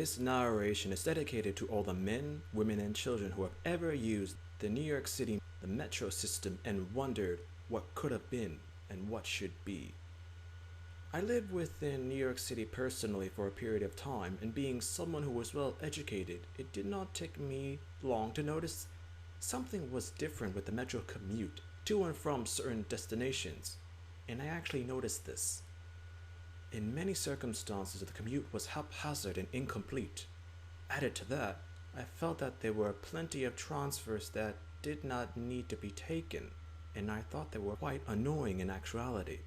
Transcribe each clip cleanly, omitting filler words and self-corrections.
This narration is dedicated to all the men, women, and children who have ever used the New York City, the metro system, and wondered what could have been and what should be. I lived within New York City personally for a period of time, and being someone who was well educated, it did not take me long to notice something was different with the metro commute to and from certain destinations, and I actually noticed this. In many circumstances, the commute was haphazard and incomplete. Added to that, I felt that there were plenty of transfers that did not need to be taken, and I thought they were quite annoying in actuality.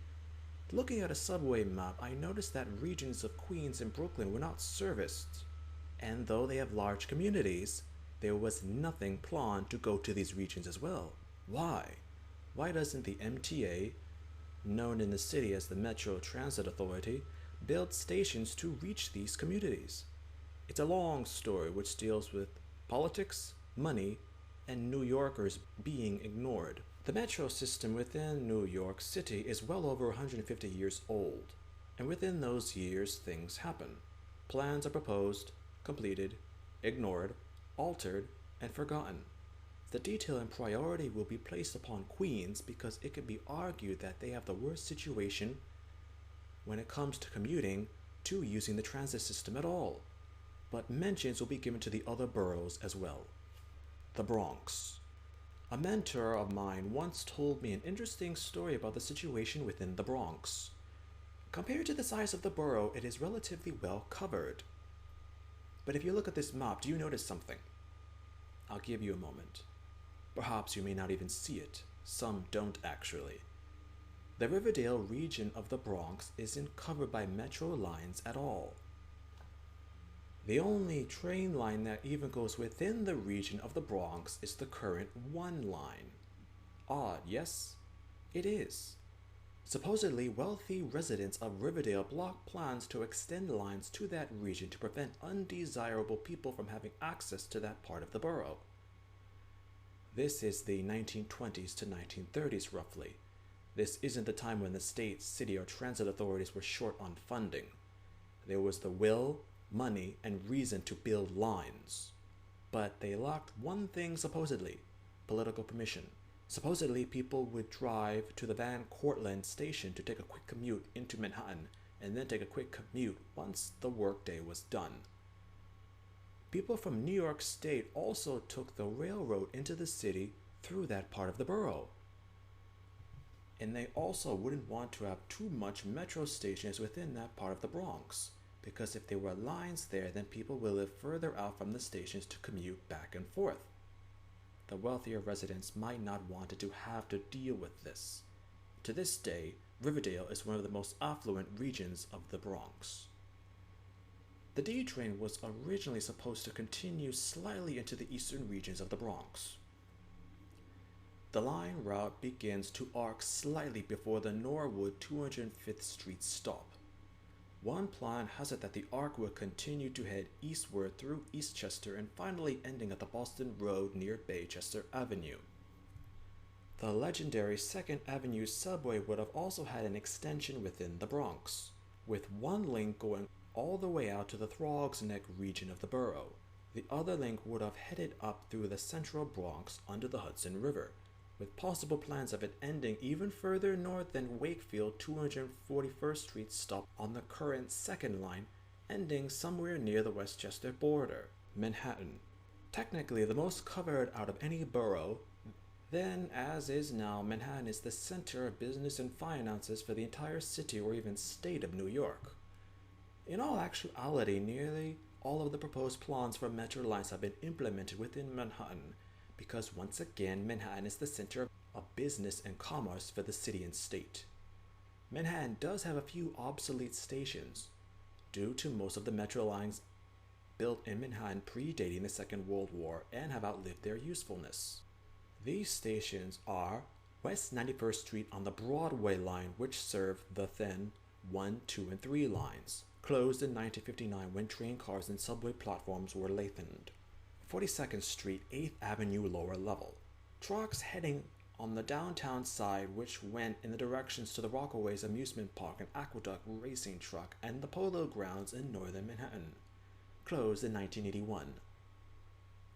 Looking at a subway map, I noticed that regions of Queens and Brooklyn were not serviced, and though they have large communities, there was nothing planned to go to these regions as well. Why? Why doesn't the MTA, known in the city as the Metro Transit Authority, build stations to reach these communities? It's a long story which deals with politics, money, and New Yorkers being ignored. The metro system within New York City is well over 150 years old, and within those years things happen. Plans are proposed, completed, ignored, altered, and forgotten. The detail and priority will be placed upon Queens because it could be argued that they have the worst situation when it comes to commuting to using the transit system at all, but mentions will be given to the other boroughs as well. The Bronx. A mentor of mine once told me an interesting story about the situation within the Bronx. Compared to the size of the borough, it is relatively well covered. But if you look at this map, do you notice something? I'll give you a moment. Perhaps you may not even see it. Some don't actually. The Riverdale region of the Bronx isn't covered by metro lines at all. The only train line that even goes within the region of the Bronx is the current 1 line. Odd, yes? It is. Supposedly, wealthy residents of Riverdale block plans to extend lines to that region to prevent undesirable people from having access to that part of the borough. This is the 1920s to 1930s roughly. This isn't the time when the state, city, or transit authorities were short on funding. There was the will, money, and reason to build lines. But they lacked one thing supposedly: political permission. Supposedly, people would drive to the Van Cortlandt station to take a quick commute into Manhattan, and then take a quick commute once the workday was done. People from New York State also took the railroad into the city through that part of the borough. And they also wouldn't want to have too much metro stations within that part of the Bronx, because if there were lines there, then people will live further out from the stations to commute back and forth. The wealthier residents might not want to have to deal with this. To this day, Riverdale is one of the most affluent regions of the Bronx. The D train was originally supposed to continue slightly into the eastern regions of the Bronx. The line route begins to arc slightly before the Norwood 205th Street stop. One plan has it that the arc will continue to head eastward through Eastchester and finally ending at the Boston Road near Baychester Avenue. The legendary 2nd Avenue subway would have also had an extension within the Bronx, with one link going all the way out to the Throgs Neck region of the borough. The other link would have headed up through the central Bronx under the Hudson River, with possible plans of it ending even further north than Wakefield 241st Street stop on the current 2nd line, ending somewhere near the Westchester border, Manhattan. Technically the most covered out of any borough, then as is now, Manhattan is the center of business and finances for the entire city or even state of New York. In all actuality, nearly all of the proposed plans for metro lines have been implemented within Manhattan, because once again, Manhattan is the center of business and commerce for the city and state. Manhattan does have a few obsolete stations, due to most of the metro lines built in Manhattan predating the Second World War and have outlived their usefulness. These stations are West 91st Street on the Broadway line, which served the then 1, 2, and 3 lines, closed in 1959 when train cars and subway platforms were lengthened. 42nd Street, 8th Avenue lower level. Trucks heading on the downtown side which went in the directions to the Rockaways Amusement Park and Aqueduct Racing Truck and the Polo Grounds in northern Manhattan. closed in 1981.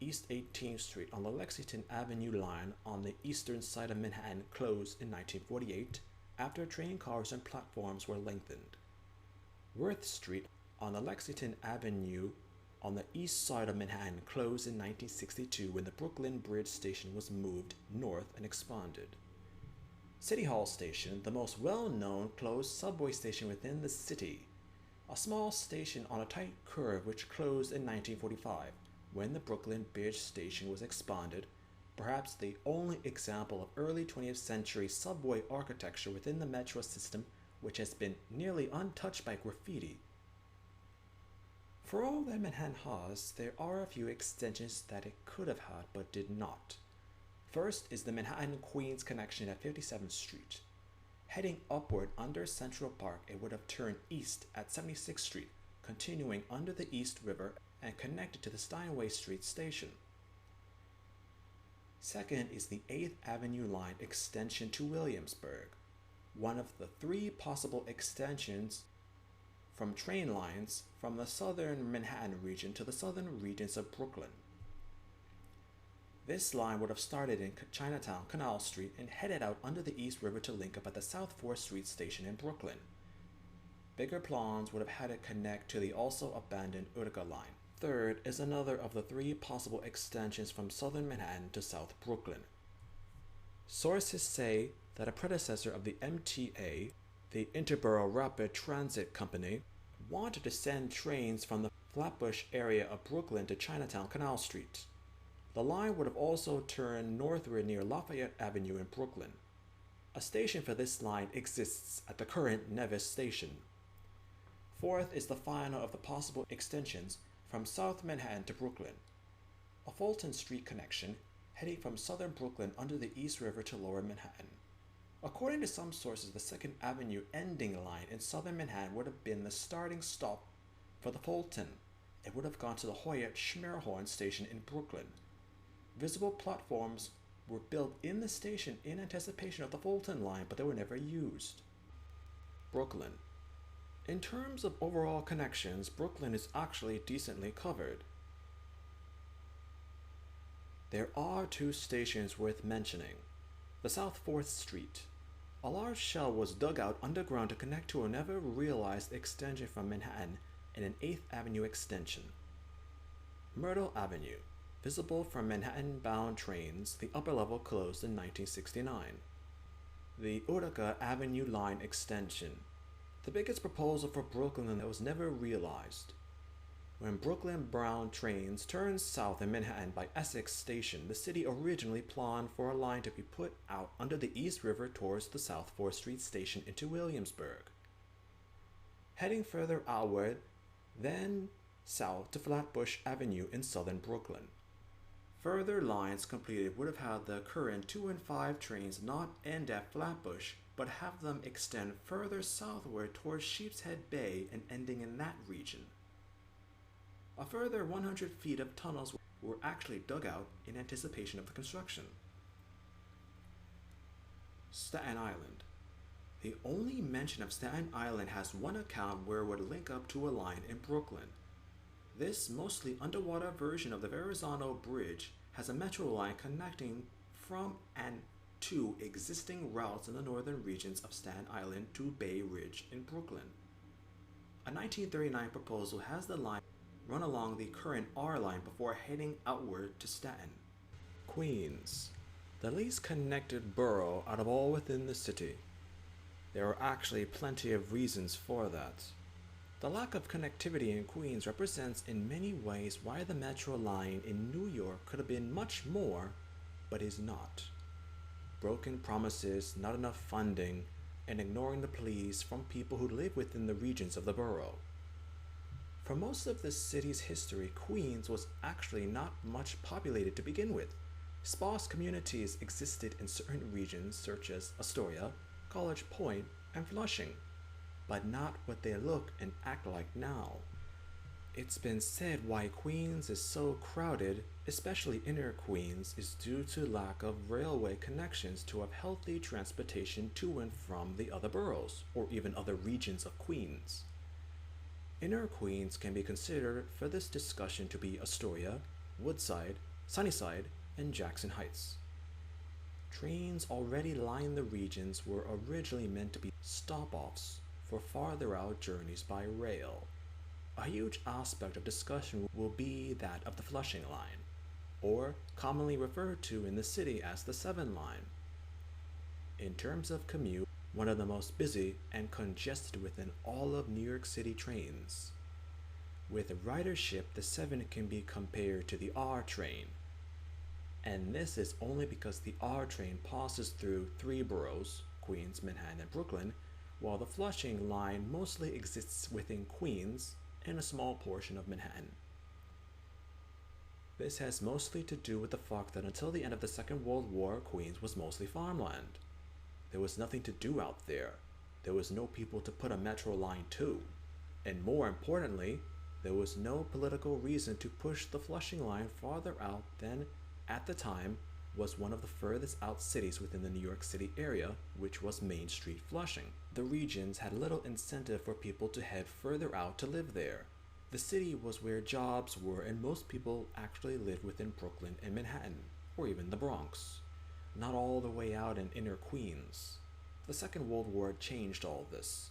East 18th Street on the Lexington Avenue line on the eastern side of Manhattan closed in 1948 after train cars and platforms were lengthened. Worth Street on the Lexington Avenue on the east side of Manhattan closed in 1962 when the Brooklyn Bridge Station was moved north and expanded. City Hall Station, the most well-known closed subway station within the city, a small station on a tight curve which closed in 1945 when the Brooklyn Bridge Station was expanded, perhaps the only example of early 20th century subway architecture within the metro system which has been nearly untouched by graffiti. For all that Manhattan has, there are a few extensions that it could have had but did not. First is the Manhattan-Queens connection at 57th Street. Heading upward under Central Park, it would have turned east at 76th Street, continuing under the East River and connected to the Steinway Street station. Second is the 8th Avenue line extension to Williamsburg, one of the three possible extensions from train lines from the southern Manhattan region to the southern regions of Brooklyn. This line would have started in Chinatown, Canal Street, and headed out under the East River to link up at the South 4th Street station in Brooklyn. Bigger plans would have had it connect to the also abandoned Utica line. Third is another of the three possible extensions from southern Manhattan to South Brooklyn. Sources say that a predecessor of the MTA, the Interborough Rapid Transit Company, wanted to send trains from the Flatbush area of Brooklyn to Chinatown Canal Street. The line would have also turned northward near Lafayette Avenue in Brooklyn. A station for this line exists at the current Nevis station. Fourth is the final of the possible extensions from South Manhattan to Brooklyn, a Fulton Street connection heading from southern Brooklyn under the East River to lower Manhattan. According to some sources, the 2nd Avenue ending line in southern Manhattan would have been the starting stop for the Fulton. It would have gone to the Hoyt Schmerhorn station in Brooklyn. Visible platforms were built in the station in anticipation of the Fulton line, but they were never used. Brooklyn. In terms of overall connections, Brooklyn is actually decently covered. There are two stations worth mentioning. The South 4th Street. A large shell was dug out underground to connect to a never realized extension from Manhattan and an 8th Avenue extension. Myrtle Avenue. Visible from Manhattan-bound trains, the upper level closed in 1969. The Utica Avenue line extension. The biggest proposal for Brooklyn that was never realized. When Brooklyn-bound trains turned south in Manhattan by Essex Station, the city originally planned for a line to be put out under the East River towards the South 4th Street station into Williamsburg. Heading further outward, then south to Flatbush Avenue in southern Brooklyn. Further lines completed would have had the current 2 and 5 trains not end at Flatbush, but have them extend further southward towards Sheepshead Bay and ending in that region. A further 100 feet of tunnels were actually dug out in anticipation of the construction. Staten Island. The only mention of Staten Island has one account where it would link up to a line in Brooklyn. This mostly underwater version of the Verrazano Bridge has a metro line connecting from and to existing routes in the northern regions of Staten Island to Bay Ridge in Brooklyn. A 1939 proposal has the line run along the current R line before heading outward to Staten. Queens, the least connected borough out of all within the city. There are actually plenty of reasons for that. The lack of connectivity in Queens represents in many ways why the metro line in New York could have been much more, but is not. Broken promises, not enough funding, and ignoring the pleas from people who live within the regions of the borough. For most of the city's history, Queens was actually not much populated to begin with. Sparse communities existed in certain regions such as Astoria, College Point, and Flushing, but not what they look and act like now. It's been said why Queens is so crowded, especially inner Queens, is due to lack of railway connections to have healthy transportation to and from the other boroughs, or even other regions of Queens. Inner Queens can be considered for this discussion to be Astoria, Woodside, Sunnyside, and Jackson Heights. Trains already lining the regions were originally meant to be stop-offs for farther out journeys by rail. A huge aspect of discussion will be that of the Flushing Line, or commonly referred to in the city as the 7 Line. In terms of commute, one of the most busy and congested within all of New York City trains. With ridership, the 7 can be compared to the R train. And this is only because the R train passes through 3 boroughs, Queens, Manhattan, and Brooklyn, while the Flushing Line mostly exists within Queens and a small portion of Manhattan. This has mostly to do with the fact that until the end of the Second World War, Queens was mostly farmland. There was nothing to do out there. There was no people to put a metro line to. And more importantly, there was no political reason to push the Flushing Line farther out than, at the time, was one of the furthest out cities within the New York City area, which was Main Street Flushing. The regions had little incentive for people to head further out to live there. The city was where jobs were, and most people actually lived within Brooklyn and Manhattan, or even the Bronx, not all the way out in inner Queens. The Second World War changed all this.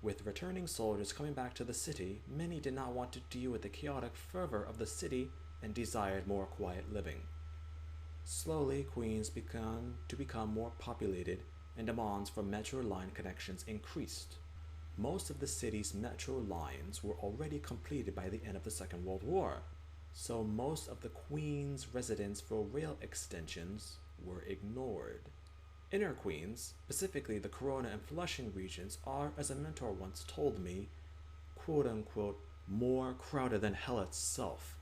With returning soldiers coming back to the city, many did not want to deal with the chaotic fervor of the city and desired more quiet living. Slowly, Queens began to become more populated, and demands for metro line connections increased. Most of the city's metro lines were already completed by the end of the Second World War, so most of the Queens residents for rail extensions were ignored. Inner Queens, specifically the Corona and Flushing regions, are, as a mentor once told me, quote-unquote, more crowded than hell itself.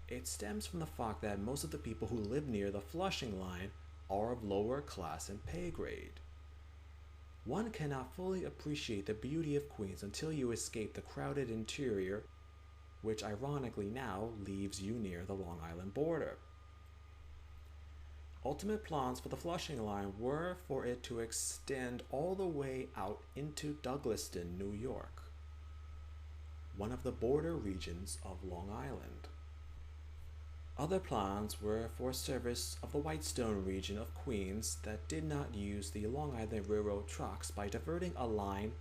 It stems from the fact that most of the people who live near the Flushing Line are of lower class and pay grade. One cannot fully appreciate the beauty of Queens until you escape the crowded interior, which ironically now leaves you near the Long Island border. Ultimate plans for the Flushing Line were for it to extend all the way out into Douglaston, New York, one of the border regions of Long Island. Other plans were for service of the Whitestone region of Queens that did not use the Long Island Railroad tracks by diverting a line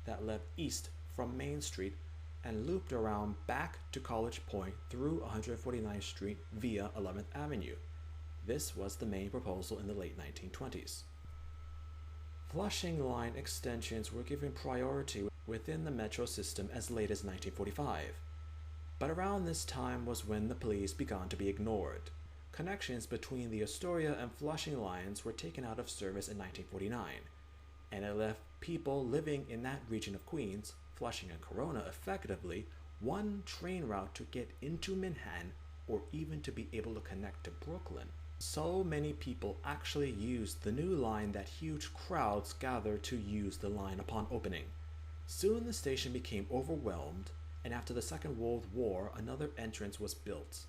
that left east from Main Street and looped around back to College Point through 149th Street via 11th Avenue. This was the main proposal in the late 1920s. Flushing Line extensions were given priority within the metro system as late as 1945. But around this time was when the police began to be ignored. Connections between the Astoria and Flushing lines were taken out of service in 1949, and it left people living in that region of Queens, Flushing and Corona, effectively one train route to get into Manhattan or even to be able to connect to Brooklyn. So many people actually used the new line that huge crowds gathered to use the line upon opening. Soon the station became overwhelmed, and after the Second World War, another entrance was built.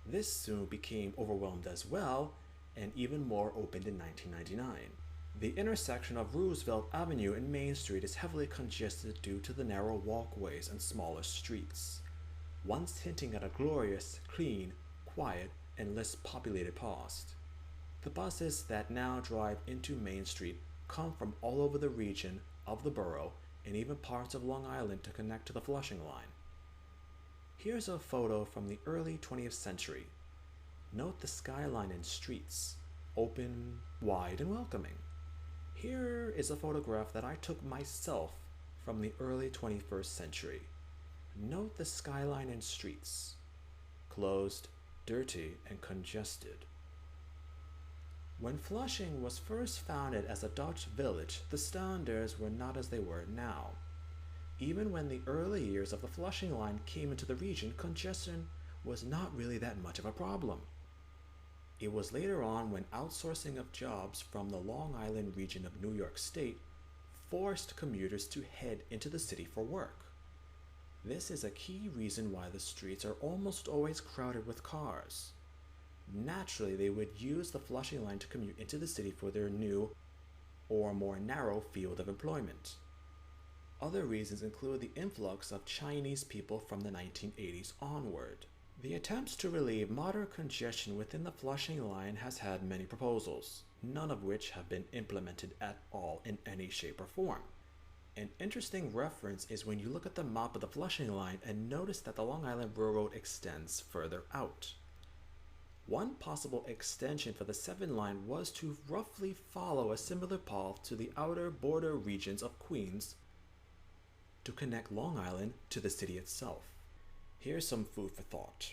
This soon became overwhelmed as well, and even more opened in 1999. The intersection of Roosevelt Avenue and Main Street is heavily congested due to the narrow walkways and smaller streets, once hinting at a glorious, clean, quiet, and less populated past. The buses that now drive into Main Street come from all over the region of the borough and even parts of Long Island to connect to the Flushing Line. Here's a photo from the early 20th century. Note the skyline and streets, open, wide, and welcoming. Here is a photograph that I took myself from the early 21st century. Note the skyline and streets, closed, dirty, and congested. When Flushing was first founded as a Dutch village, the standards were not as they were now. Even when the early years of the Flushing Line came into the region, congestion was not really that much of a problem. It was later on when outsourcing of jobs from the Long Island region of New York State forced commuters to head into the city for work. This is a key reason why the streets are almost always crowded with cars. Naturally, they would use the Flushing Line to commute into the city for their new or more narrow field of employment. Other reasons include the influx of Chinese people from the 1980s onward. The attempts to relieve modern congestion within the Flushing line has had many proposals, none of which have been implemented at all in any shape or form. An interesting reference is when you look at the map of the Flushing line and notice that the Long Island Railroad extends further out. One possible extension for the 7 line was to roughly follow a similar path to the outer border regions of Queens to connect Long Island to the city itself. Here's some food for thought.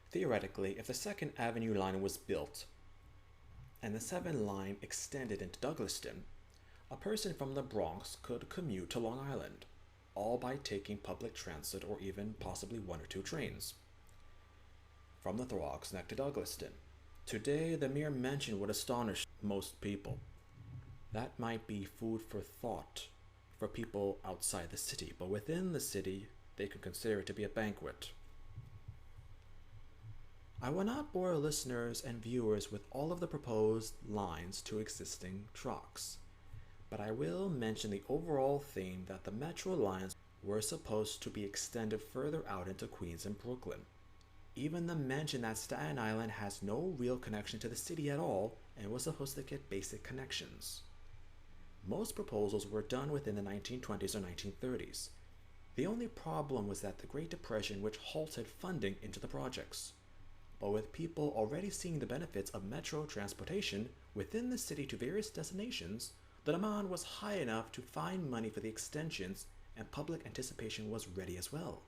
Theoretically, if the 2nd Avenue line was built and the 7 line extended into Douglaston, a person from the Bronx could commute to Long Island, all by taking public transit or even possibly 1 or 2 trains. From the Throgs Neck to Douglaston. Today, the mere mention would astonish most people. That might be food for thought for people outside the city, but within the city, they could consider it to be a banquet. I will not bore listeners and viewers with all of the proposed lines to existing tracks, but I will mention the overall theme that the metro lines were supposed to be extended further out into Queens and Brooklyn. Even the mention that Staten Island has no real connection to the city at all and was supposed to get basic connections. Most proposals were done within the 1920s or 1930s. The only problem was that the Great Depression, which halted funding into the projects. But with people already seeing the benefits of metro transportation within the city to various destinations, the demand was high enough to find money for the extensions, and public anticipation was ready as well.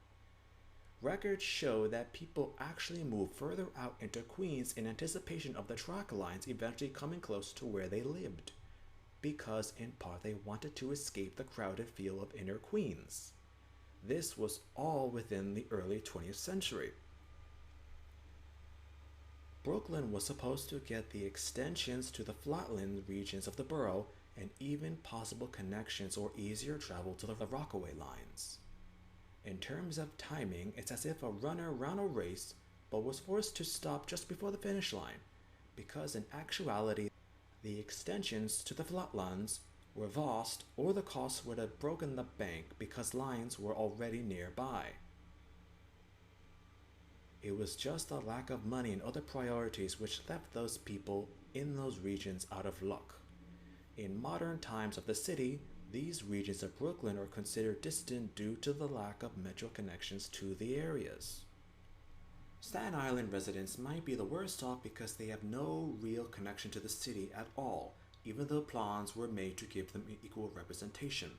Records show that people actually moved further out into Queens in anticipation of the track lines eventually coming close to where they lived, because in part they wanted to escape the crowded feel of inner Queens. This was all within the early 20th century. Brooklyn was supposed to get the extensions to the flatland regions of the borough and even possible connections or easier travel to the Rockaway lines. In terms of timing, it's as if a runner ran a race but was forced to stop just before the finish line, because in actuality, the extensions to the flatlands were vast, or the costs would have broken the bank because lines were already nearby. It was just a lack of money and other priorities which left those people in those regions out of luck. In modern times of the city, these regions of Brooklyn are considered distant due to the lack of metro connections to the areas. Staten Island residents might be the worst off because they have no real connection to the city at all, even though plans were made to give them equal representation.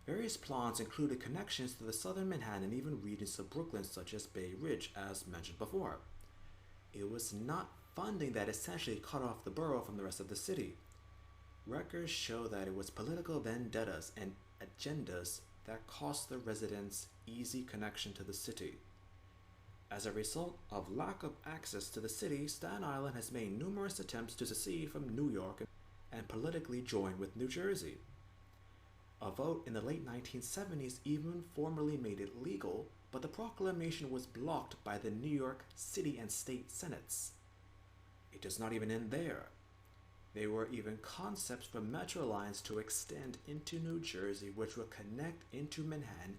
Various plans included connections to the southern Manhattan and even regions of Brooklyn such as Bay Ridge, as mentioned before. It was not funding that essentially cut off the borough from the rest of the city. Records show that it was political vendettas and agendas that cost the residents easy connection to the city. As a result of lack of access to the city, Staten Island has made numerous attempts to secede from New York and politically join with New Jersey. A vote in the late 1970s even formally made it legal, but the proclamation was blocked by the New York City and State Senates. It does not even end there. There were even concepts for metro lines to extend into New Jersey, which would connect into Manhattan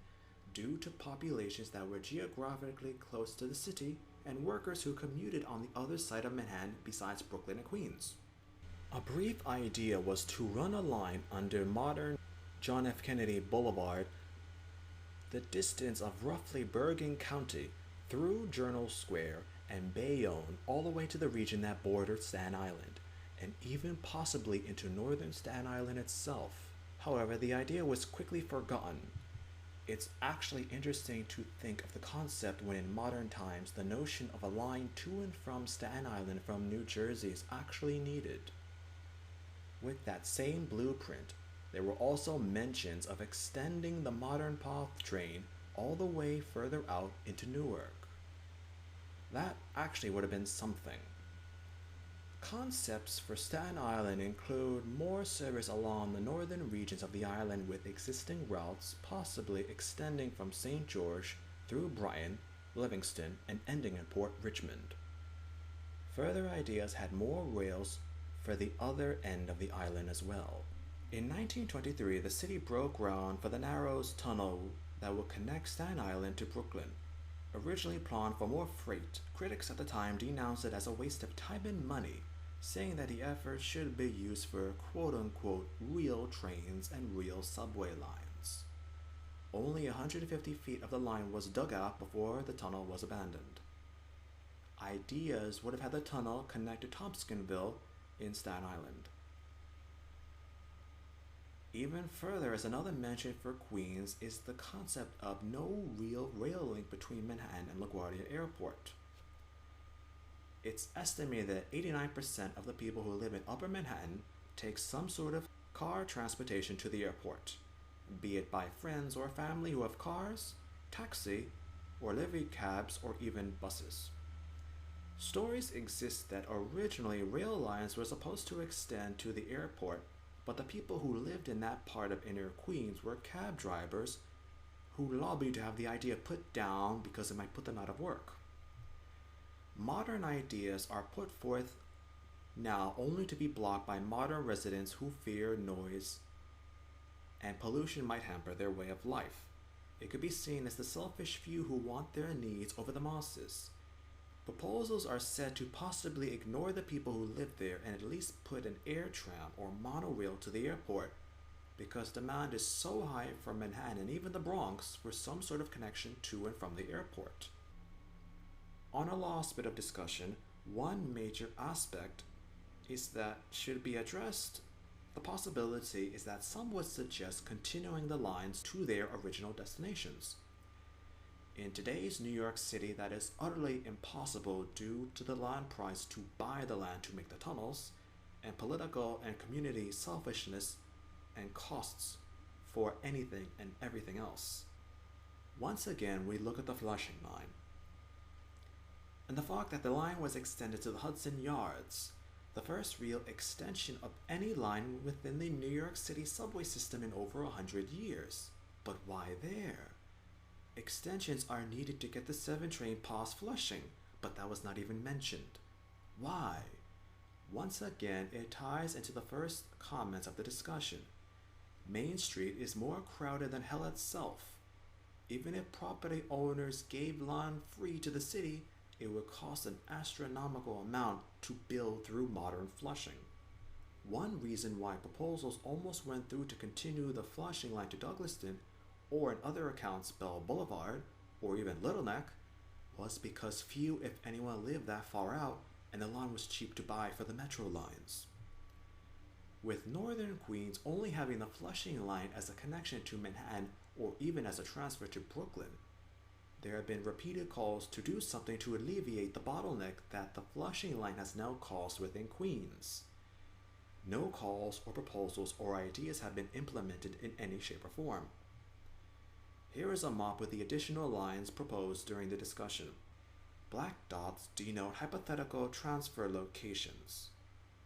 due to populations that were geographically close to the city and workers who commuted on the other side of Manhattan besides Brooklyn and Queens. A brief idea was to run a line under modern John F. Kennedy Boulevard, the distance of roughly Bergen County, through Journal Square and Bayonne all the way to the region that bordered Staten Island, and even possibly into northern Staten Island itself. However, the idea was quickly forgotten. It's actually interesting to think of the concept when in modern times the notion of a line to and from Staten Island from New Jersey is actually needed. With that same blueprint, there were also mentions of extending the modern POTH train all the way further out into Newark. That actually would have been something. Concepts for Staten Island include more service along the northern regions of the island with existing routes possibly extending from St. George through Brighton, Livingston, and ending in Port Richmond. Further ideas had more rails for the other end of the island as well. In 1923, the city broke ground for the Narrows Tunnel that would connect Staten Island to Brooklyn. Originally planned for more freight, critics at the time denounced it as a waste of time and money, saying that the effort should be used for quote unquote real trains and real subway lines. Only 150 feet of the line was dug out before the tunnel was abandoned. Ideas would have had the tunnel connect to Tompkinsville in Staten Island. Even further, as another mention for Queens is the concept of no real rail link between Manhattan and LaGuardia Airport. It's estimated that 89% of the people who live in Upper Manhattan take some sort of car transportation to the airport, be it by friends or family who have cars, taxi, or livery cabs, or even buses. Stories exist that originally rail lines were supposed to extend to the airport, but the people who lived in that part of inner Queens were cab drivers who lobbied to have the idea put down because it might put them out of work. Modern ideas are put forth now only to be blocked by modern residents who fear noise and pollution might hamper their way of life. It could be seen as the selfish few who want their needs over the masses. Proposals are said to possibly ignore the people who live there and at least put an air tram or monorail to the airport because demand is so high from Manhattan and even the Bronx for some sort of connection to and from the airport. On a last bit of discussion, one major aspect is that should be addressed. The possibility is that some would suggest continuing the lines to their original destinations. In today's New York City, that is utterly impossible due to the land price to buy the land to make the tunnels, and political and community selfishness and costs for anything and everything else. Once again, we look at the Flushing line, and the fact that the line was extended to the Hudson Yards, the first real extension of any line within the New York City subway system in over 100 years. But why there? Extensions are needed to get the 7 train past Flushing, but that was not even mentioned. Why? Once again, it ties into the first comments of the discussion. Main Street is more crowded than hell itself. Even if property owners gave land free to the city, it would cost an astronomical amount to build through modern Flushing. One reason why proposals almost went through to continue the Flushing line to Douglaston, or in other accounts Bell Boulevard, or even Little Neck, was because few, if anyone, lived that far out, and the line was cheap to buy for the metro lines. With northern Queens only having the Flushing line as a connection to Manhattan or even as a transfer to Brooklyn, there have been repeated calls to do something to alleviate the bottleneck that the Flushing line has now caused within Queens. No calls or proposals or ideas have been implemented in any shape or form. Here is a map with the additional lines proposed during the discussion. Black dots denote hypothetical transfer locations,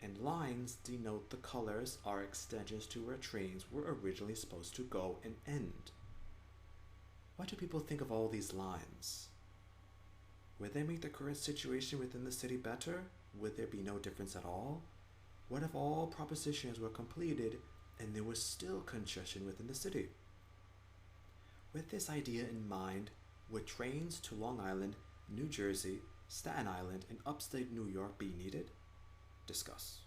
and lines denote the colors are extensions to where trains were originally supposed to go and end. What do people think of all these lines? Would they make the current situation within the city better? Would there be no difference at all? What if all propositions were completed and there was still congestion within the city? With this idea in mind, would trains to Long Island, New Jersey, Staten Island, and upstate New York be needed? Discuss.